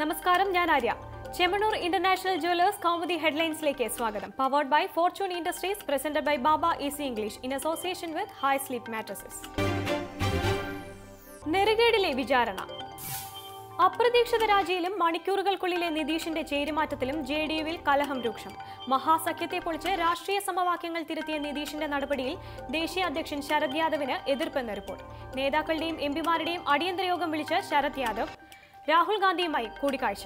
നമസ്കാരം, ഞാൻ Arya. Chemmanur International Jewellers Kaumudi ഹെഡ്ലൈൻസിലേക്ക് സ്വാഗതം. Powered by Fortune Industries, presented by Baba Easy English in association with High Sleep Mattresses. നെറുകേടിലെ വിചാരണ. അപ്രതീക്ഷിത രാജിയിലും മണിക്കൂറുകൾക്കുള്ളിലെ നിതീഷിന്റെ ചേരിമാറ്റത്തിലും ജെഡിയുവിൽ കലഹം രൂക്ഷം. മഹാസഖ്യത്തെ പൊളിച്ച് രാഷ്ട്രീയ സമവാക്യങ്ങൾ തിരുത്തിയ നിതീഷിന്റെ നടപടിയിൽ ദേശീയ അധ്യക്ഷൻ ശരത് യാദവിന് എതിർപ്പെന്ന റിപ്പോർട്ട്. നേതാക്കളുടെയും എംപിമാരുടെയും അടിയന്തര യോഗം വിളിച്ച് ശരത് യാദവ് രാഹുൽ ഗാന്ധിയുമായി കൂടിക്കാഴ്ച.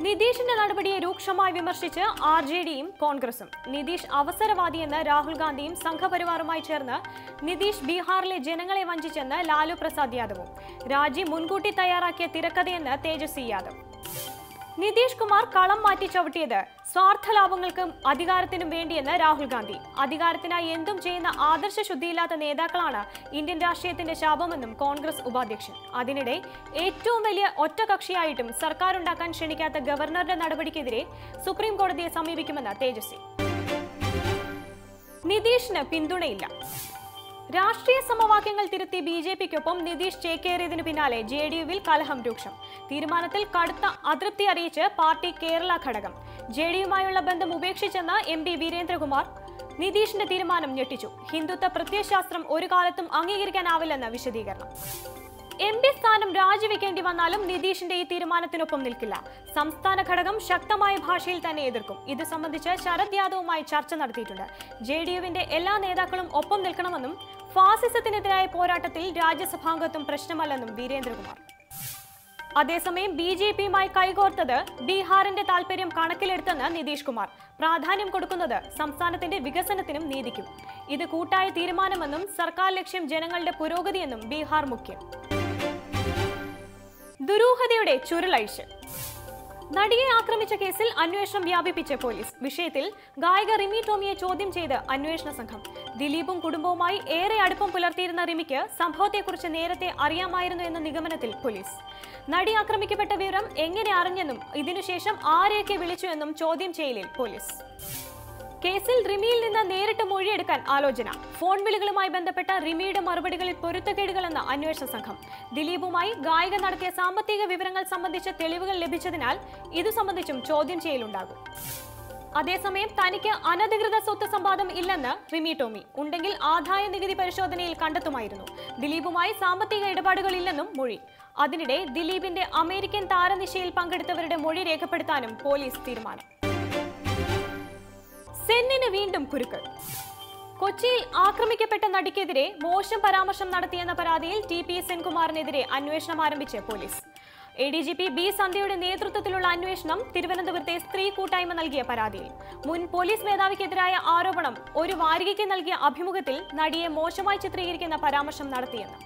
നിതീഷിന്റെ നടപടിയെ രൂക്ഷമായി വിമർശിച്ച് RJDയും കോൺഗ്രസും. നിതീഷ് അവസരവാദിയെന്ന് രാഹുൽ ഗാന്ധിയും സംഘപരിവാറുമായി ചേർന്ന് നിതീഷ് ബീഹാറിലെ ജനങ്ങളെ വഞ്ചിച്ചെന്ന് ലാലു പ്രസാദ് യാദവും. രാജി മുൻകൂട്ടി തയ്യാറാക്കിയ തിരക്കഥയെന്ന് തേജസ്വി യാദവ്. നിതീഷ് കുമാർ കളം മാറ്റി ചവിട്ടിയത് സ്വാർത്ഥ ലാഭങ്ങൾക്കും അധികാരത്തിനും വേണ്ടിയെന്ന് രാഹുൽ ഗാന്ധി. അധികാരത്തിനായി എന്തും ചെയ്യുന്ന ആദർശ ശുദ്ധിയില്ലാത്ത നേതാക്കളാണ് ഇന്ത്യൻ രാഷ്ട്രീയത്തിന്റെ ശാപമെന്നും കോൺഗ്രസ് ഉപാധ്യക്ഷൻ. അതിനിടെ ഏറ്റവും വലിയ ഒറ്റകക്ഷിയായിട്ടും സർക്കാർ ഉണ്ടാക്കാൻ ക്ഷണിക്കാത്ത ഗവർണറുടെ നടപടിക്കെതിരെ സുപ്രീം കോടതിയെ സമീപിക്കുമെന്ന് തേജസ്വി. നിതീഷിന് പിന്തുണയില്ല. രാഷ്ട്രീയ സമവാക്യങ്ങൾ തിരുത്തി BJPക്കൊപ്പം നിതീഷ് ചേക്കേറിയതിനു പിന്നാലെ ജെഡിയുവിൽ കലഹം രൂക്ഷം. തീരുമാനത്തിൽ കടുത്ത അതൃപ്തി അറിയിച്ച് പാർട്ടി കേരള ഘടകം. ജെഡിയുമായുള്ള ബന്ധം ഉപേക്ഷിച്ചെന്ന MP വീരേന്ദ്രകുമാർ. നിതീഷിന്റെ തീരുമാനം ഞെട്ടിച്ചു. ഹിന്ദുത്വ പ്രത്യയശാസ്ത്രം ഒരു കാലത്തും അംഗീകരിക്കാനാവില്ലെന്ന് വിശദീകരണം. MP സ്ഥാനം രാജിവെക്കേണ്ടി വന്നാലും നിതീഷിന്റെ ഈ തീരുമാനത്തിനൊപ്പം നിൽക്കില്ല. സംസ്ഥാന ഘടകം ശക്തമായ ഭാഷയിൽ തന്നെ എതിർക്കും. ഇത് സംബന്ധിച്ച് ശരത് യാദവുമായി ചർച്ച നടത്തിയിട്ടുണ്ട്. ജെഡിയുവിന്റെ എല്ലാ നേതാക്കളും ഒപ്പം നിൽക്കണമെന്നും ഫാസിസത്തിനെതിരായ പോരാട്ടത്തിൽ രാജ്യസഭാംഗത്വം പ്രശ്നമല്ലെന്നും വീരേന്ദ്രകുമാർ. അതേസമയം BJPയുമായി കൈകോർത്തത് ബീഹാറിന്റെ താൽപര്യം കണക്കിലെടുത്തെന്ന് നിതീഷ് കുമാർ. പ്രാധാന്യം കൊടുക്കുന്നത് സംസ്ഥാനത്തിന്റെ വികസനത്തിനും നീതിക്കും. ഇത് കൂട്ടായ തീരുമാനമെന്നും സർക്കാർ ലക്ഷ്യം ജനങ്ങളുടെ പുരോഗതിയെന്നും ബീഹാർ മുഖ്യൻ. ദുരൂഹതയുടെ ചുരുളഴിച്ച്. നടിയെ ആക്രമിച്ച കേസിൽ അന്വേഷണം വ്യാപിപ്പിച്ച പോലീസ്. വിഷയത്തിൽ ഗായിക റിമി ടോമിയെ ചോദ്യം ചെയ്ത് അന്വേഷണ സംഘം. ദിലീപും കുടുംബവുമായി ഏറെ അടുപ്പം പുലർത്തിയിരുന്ന റിമിക്ക് സംഭവത്തെക്കുറിച്ച് നേരത്തെ അറിയാമായിരുന്നു എന്ന നിഗമനത്തിൽ പോലീസ്. നടി ആക്രമിക്കപ്പെട്ട വിവരം എങ്ങനെ അറിഞ്ഞെന്നും ഇതിനുശേഷം ആരെയൊക്കെ വിളിച്ചു എന്നും ചോദ്യം ചെയ്യലിൽ പോലീസ്. കേസിൽ റിമിയിൽ നിന്ന് നേരിട്ട് മൊഴിയെടുക്കാൻ ആലോചന. ഫോൺ വിളികളുമായി ബന്ധപ്പെട്ട റിമിയുടെ മറുപടികളിൽ പൊരുത്തക്കേടുകളെന്ന അന്വേഷണ സംഘം. ദിലീപുമായി ഗായിക നടത്തിയ സാമ്പത്തിക വിവരങ്ങൾ സംബന്ധിച്ച തെളിവുകൾ ലഭിച്ചതിനാൽ ഇതു സംബന്ധിച്ചും ചോദ്യം ചെയ്യലുണ്ടാകും. അതേസമയം തനിക്ക് അനധികൃത സ്വത്ത് സമ്പാദം ഇല്ലെന്ന് റിമി ടോമി. ഉണ്ടെങ്കിൽ ആദായ നികുതി പരിശോധനയിൽ കണ്ടെത്തുമായിരുന്നു. ദിലീപുമായി സാമ്പത്തിക ഇടപാടുകളില്ലെന്നും മൊഴി. അതിനിടെ ദിലീപിന്റെ അമേരിക്കൻ താരനിശയിൽ പങ്കെടുത്തവരുടെ മൊഴി രേഖപ്പെടുത്താനും പോലീസ് തീരുമാനം. സെന്നിന് വീണ്ടും കുരുക്ക്. കൊച്ചിയിൽ ആക്രമിക്കപ്പെട്ട നടിക്കെതിരെ മോശം പരാമർശം നടത്തിയെന്ന പരാതിയിൽ TP സെൻകുമാറിനെതിരെ അന്വേഷണം ആരംഭിച്ച് പോലീസ്. ADGP B സന്ധ്യയുടെ നേതൃത്വത്തിലുള്ള അന്വേഷണം തിരുവനന്തപുരത്തെ സ്ത്രീ കൂട്ടായ്മ നൽകിയ പരാതിയിൽ. മുൻ പോലീസ് മേധാവിക്കെതിരായ ആരോപണം ഒരു വാരികയ്ക്ക് നൽകിയ അഭിമുഖത്തിൽ നടിയെ മോശമായി ചിത്രീകരിക്കുന്ന പരാമർശം നടത്തിയെന്ന്.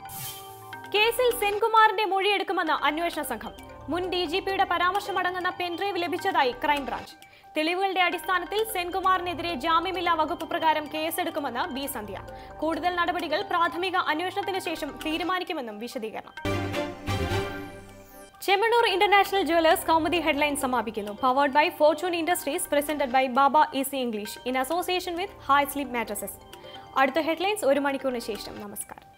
കേസിൽ സെൻകുമാറിന്റെ മൊഴിയെടുക്കുമെന്ന് അന്വേഷണ സംഘം. മുൻ DGPയുടെ പരാമർശമടങ്ങുന്ന പെൻഡ്രൈവ് ലഭിച്ചതായി ക്രൈംബ്രാഞ്ച്. തെളിവുകളുടെ അടിസ്ഥാനത്തിൽ സെൻകുമാറിനെതിരെ ജാമ്യമില്ലാ വകുപ്പ് പ്രകാരം കേസെടുക്കുമെന്ന് B സന്ധ്യ. കൂടുതൽ നടപടികൾ പ്രാഥമിക അന്വേഷണത്തിന് ശേഷം തീരുമാനിക്കുമെന്നും വിശദീകരണം. Chemmanur International Jewellers Kaumudi headline സമാപിക്കുന്നു. Powered by Fortune Industries, presented by Baba Easy English in association with High Sleep Mattresses. അടുത്ത ഹെഡ്ലൈൻസ് 1 മണിക്കൂറിന് ശേഷം. നമസ്കാരം.